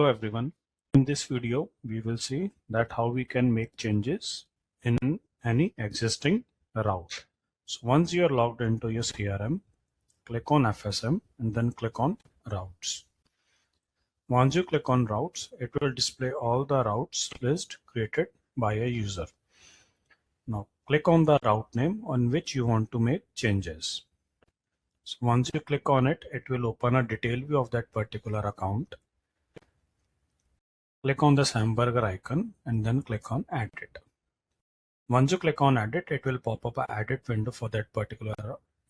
everyone. In this video, we will see that how we can make changes in any existing route. So once you are logged into your CRM, click on FSM and then click on routes. Once you click on routes, it will display all the routes list created by a user. Now click on the route name on which you want to make changes. So once you click on it, it will open a detailed view of that particular account. Click on this hamburger icon and then click on edit. Once you click on edit, it will pop up an edit window for that particular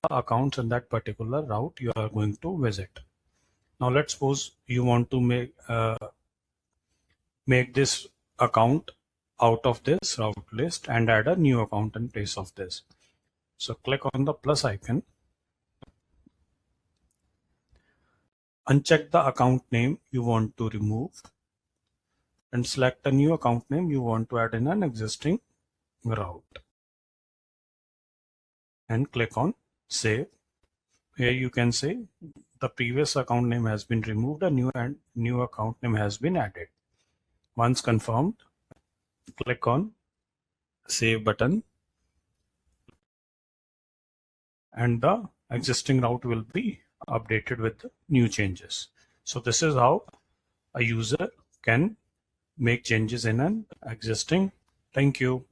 account and that particular route you are going to visit. Now let's suppose you want to make this account out of this route list and add a new account in place of this. So click on the plus icon. Uncheck the account name you want to remove and select a new account name you want to add in an existing route. And click on save. Here you can say the previous account name has been removed, a new account name has been added. Once confirmed, click on save button and the existing route will be updated with the new changes. So this is how a user can make changes in an existing. Thank you.